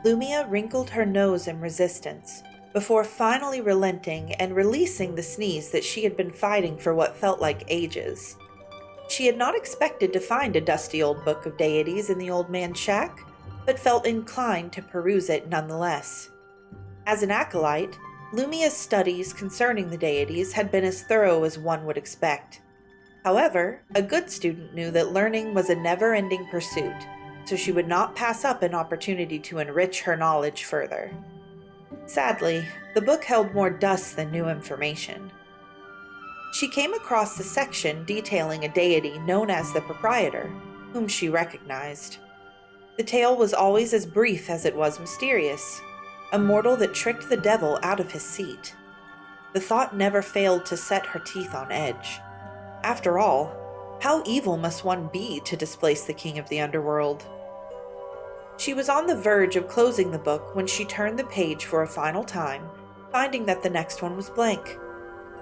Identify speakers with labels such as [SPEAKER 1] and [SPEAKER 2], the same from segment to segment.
[SPEAKER 1] Lumia wrinkled her nose in resistance, before finally relenting and releasing the sneeze that she had been fighting for what felt like ages. She had not expected to find a dusty old book of deities in the old man's shack, but felt inclined to peruse it nonetheless. As an acolyte, Lumia's studies concerning the deities had been as thorough as one would expect. However, a good student knew that learning was a never-ending pursuit, so she would not pass up an opportunity to enrich her knowledge further. Sadly, the book held more dust than new information. She came across the section detailing a deity known as the Proprietor, whom she recognized. The tale was always as brief as it was mysterious, a mortal that tricked the devil out of his seat. The thought never failed to set her teeth on edge. After all, how evil must one be to displace the king of the underworld? She was on the verge of closing the book when she turned the page for a final time, finding that the next one was blank.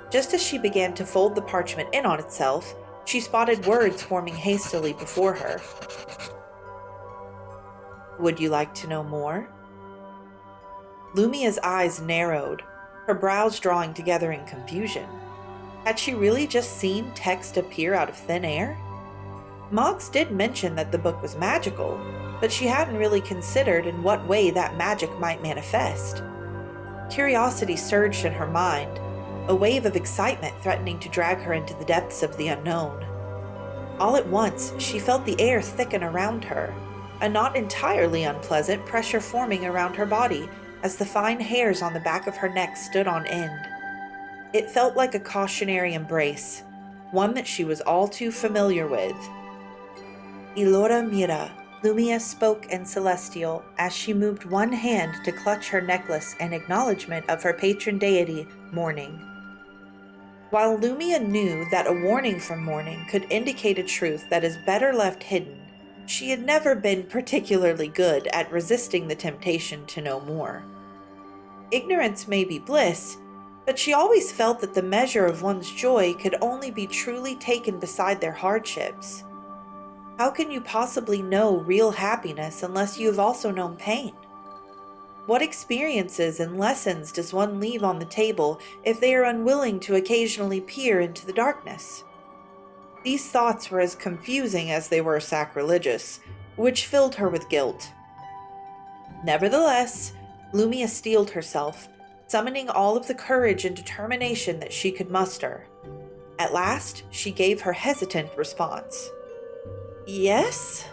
[SPEAKER 1] Just as she began to fold the parchment in on itself, she spotted words forming hastily before her. "Would you like to know more?" Lumia's eyes narrowed, her brows drawing together in confusion. Had she really just seen text appear out of thin air? Moggs did mention that the book was magical, but she hadn't really considered in what way that magic might manifest. Curiosity surged in her mind, a wave of excitement threatening to drag her into the depths of the unknown. All at once, she felt the air thicken around her, a not entirely unpleasant pressure forming around her body as the fine hairs on the back of her neck stood on end. It felt like a cautionary embrace, one that she was all too familiar with. "Ilora mira," Lumia spoke in Celestial as she moved one hand to clutch her necklace in acknowledgement of her patron deity, Morning. While Lumia knew that a warning from Morning could indicate a truth that is better left hidden, she had never been particularly good at resisting the temptation to know more. Ignorance may be bliss, but she always felt that the measure of one's joy could only be truly taken beside their hardships. How can you possibly know real happiness unless you have also known pain? What experiences and lessons does one leave on the table if they are unwilling to occasionally peer into the darkness? These thoughts were as confusing as they were sacrilegious, which filled her with guilt. Nevertheless, Lumia steeled herself, summoning all of the courage and determination that she could muster. At last, she gave her hesitant response. "Yes?"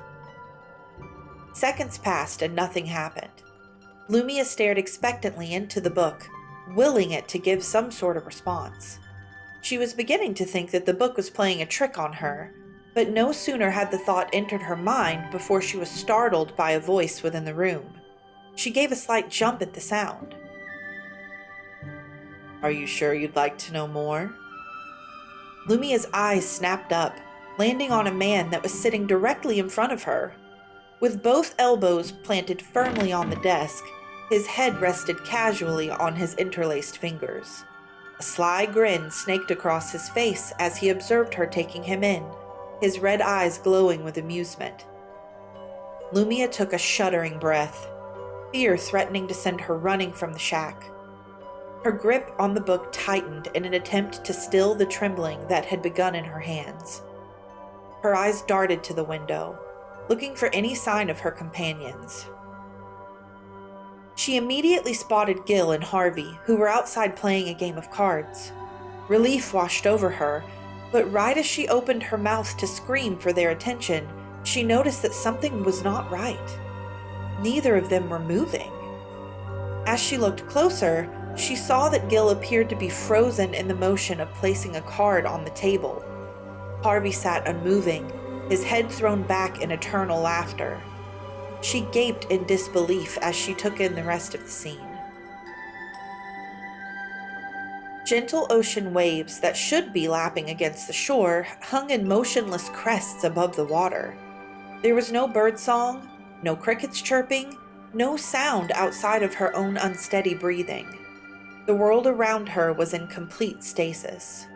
[SPEAKER 1] Seconds passed and nothing happened. Lumia stared expectantly into the book, willing it to give some sort of response. She was beginning to think that the book was playing a trick on her, but no sooner had the thought entered her mind before she was startled by a voice within the room. She gave a slight jump at the sound. "Are you sure you'd like to know more?" Lumia's eyes snapped up, landing on a man that was sitting directly in front of her. With both elbows planted firmly on the desk, his head rested casually on his interlaced fingers. A sly grin snaked across his face as he observed her taking him in, his red eyes glowing with amusement. Lumia took a shuddering breath, fear threatening to send her running from the shack. Her grip on the book tightened in an attempt to still the trembling that had begun in her hands. Her eyes darted to the window, looking for any sign of her companions. She immediately spotted Gil and Harvey, who were outside playing a game of cards. Relief washed over her, but right as she opened her mouth to scream for their attention, she noticed that something was not right. Neither of them were moving. As she looked closer, she saw that Gil appeared to be frozen in the motion of placing a card on the table. Harvey sat unmoving, his head thrown back in eternal laughter. She gaped in disbelief as she took in the rest of the scene. Gentle ocean waves that should be lapping against the shore hung in motionless crests above the water. There was no birdsong, no crickets chirping, no sound outside of her own unsteady breathing. The world around her was in complete stasis.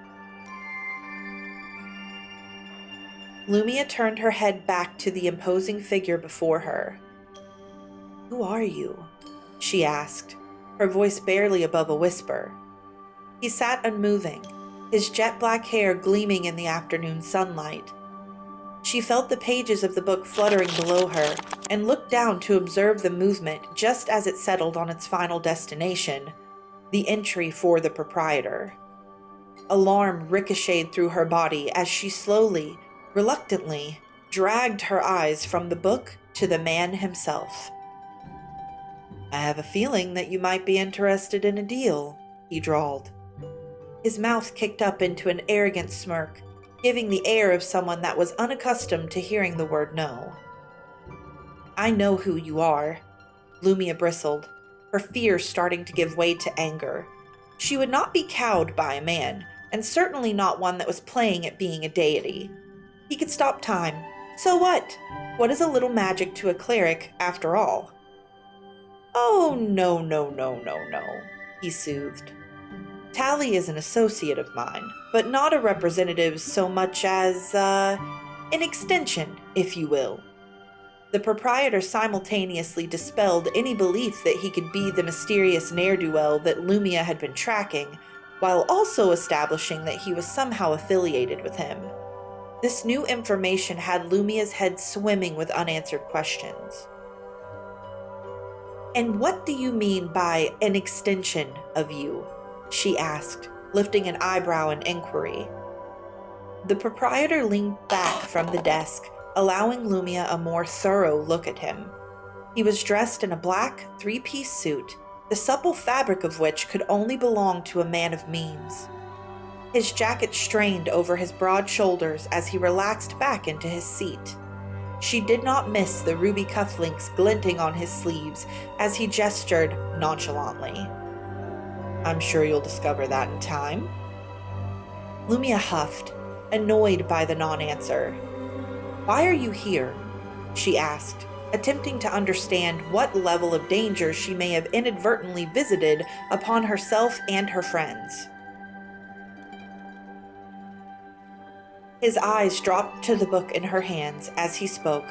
[SPEAKER 1] Lumia turned her head back to the imposing figure before her. "Who are you?" she asked, her voice barely above a whisper. He sat unmoving, his jet black hair gleaming in the afternoon sunlight. She felt the pages of the book fluttering below her and looked down to observe the movement just as it settled on its final destination, the entry for the proprietor. Alarm ricocheted through her body as she slowly, reluctantly, dragged her eyes from the book to the man himself. "I have a feeling that you might be interested in a deal," he drawled. His mouth kicked up into an arrogant smirk, giving the air of someone that was unaccustomed to hearing the word no. "I know who you are," Lumia bristled, her fear starting to give way to anger. She would not be cowed by a man, and certainly not one that was playing at being a deity. He could stop time. So what? What is a little magic to a cleric, after all? "Oh, no, he soothed. "Tally is an associate of mine, but not a representative so much as, an extension, if you will." The proprietor simultaneously dispelled any belief that he could be the mysterious ne'er-do-well that Lumia had been tracking, while also establishing that he was somehow affiliated with him. This new information had Lumia's head swimming with unanswered questions. "And what do you mean by an extension of you?" she asked, lifting an eyebrow in inquiry. The proprietor leaned back from the desk, allowing Lumia a more thorough look at him. He was dressed in a black, three-piece suit, the supple fabric of which could only belong to a man of means. His jacket strained over his broad shoulders as he relaxed back into his seat. She did not miss the ruby cufflinks glinting on his sleeves as he gestured nonchalantly. "I'm sure you'll discover that in time." Lumia huffed, annoyed by the non-answer. "Why are you here?" she asked, attempting to understand what level of danger she may have inadvertently visited upon herself and her friends. His eyes dropped to the book in her hands as he spoke.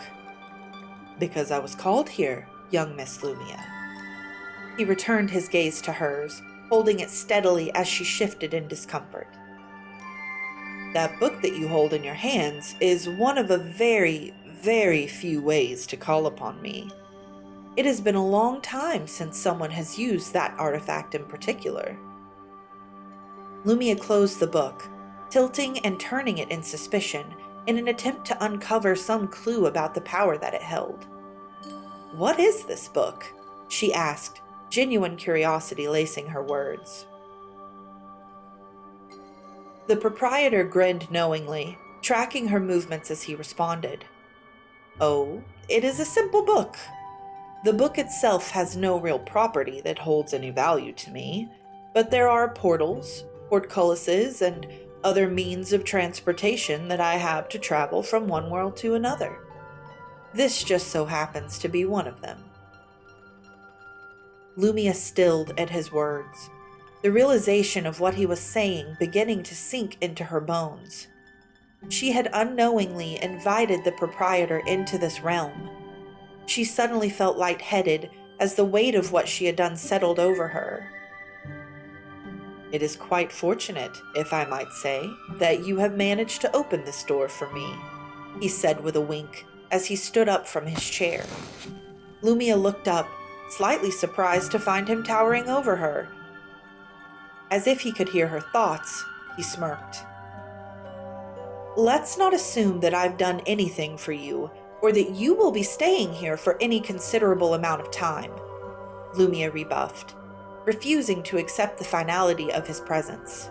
[SPEAKER 1] "Because I was called here, young Miss Lumia." He returned his gaze to hers, holding it steadily as she shifted in discomfort. "That book that you hold in your hands is one of a very, very few ways to call upon me. It has been a long time since someone has used that artifact in particular." Lumia closed the book, tilting and turning it in suspicion in an attempt to uncover some clue about the power that it held. "What is this book?" she asked, genuine curiosity lacing her words. The proprietor grinned knowingly, tracking her movements as he responded. "Oh, it is a simple book. The book itself has no real property that holds any value to me, but there are portals, portcullises, and other means of transportation that I have to travel from one world to another. This just so happens to be one of them." Lumia stilled at his words, the realization of what he was saying beginning to sink into her bones. She had unknowingly invited the proprietor into this realm. She suddenly felt lightheaded as the weight of what she had done settled over her. "It is quite fortunate, if I might say, that you have managed to open this door for me," he said with a wink as he stood up from his chair. Lumia looked up, slightly surprised to find him towering over her. As if he could hear her thoughts, he smirked. "Let's not assume that I've done anything for you, or that you will be staying here for any considerable amount of time," Lumia rebuffed, refusing to accept the finality of his presence.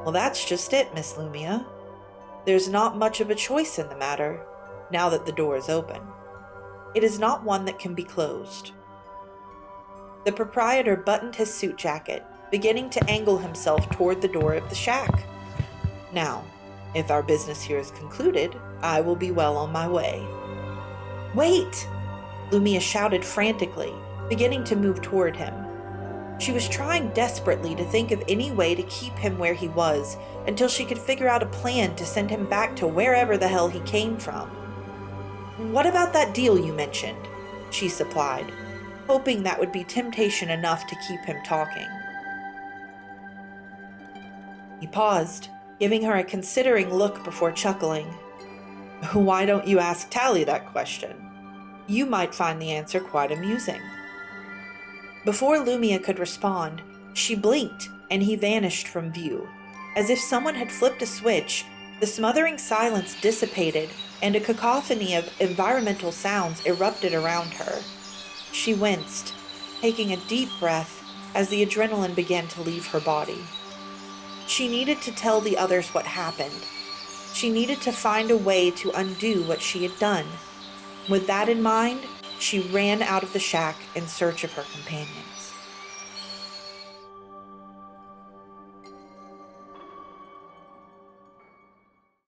[SPEAKER 1] "Well, that's just it, Miss Lumia. There's not much of a choice in the matter, now that the door is open. It is not one that can be closed." The proprietor buttoned his suit jacket, beginning to angle himself toward the door of the shack. "Now, if our business here is concluded, I will be well on my way." "Wait!" Lumia shouted frantically, beginning to move toward him. She was trying desperately to think of any way to keep him where he was until she could figure out a plan to send him back to wherever the hell he came from. "What about that deal you mentioned?" she supplied, hoping that would be temptation enough to keep him talking. He paused, giving her a considering look before chuckling. Why don't you ask Tally that question? You might find the answer quite amusing. Before Lumia could respond, she blinked and he vanished from view. As if someone had flipped a switch, the smothering silence dissipated and a cacophony of environmental sounds erupted around her. She winced, taking a deep breath as the adrenaline began to leave her body. She needed to tell the others what happened. She needed to find a way to undo what she had done. With that in mind, she ran out of the shack in search of her companion.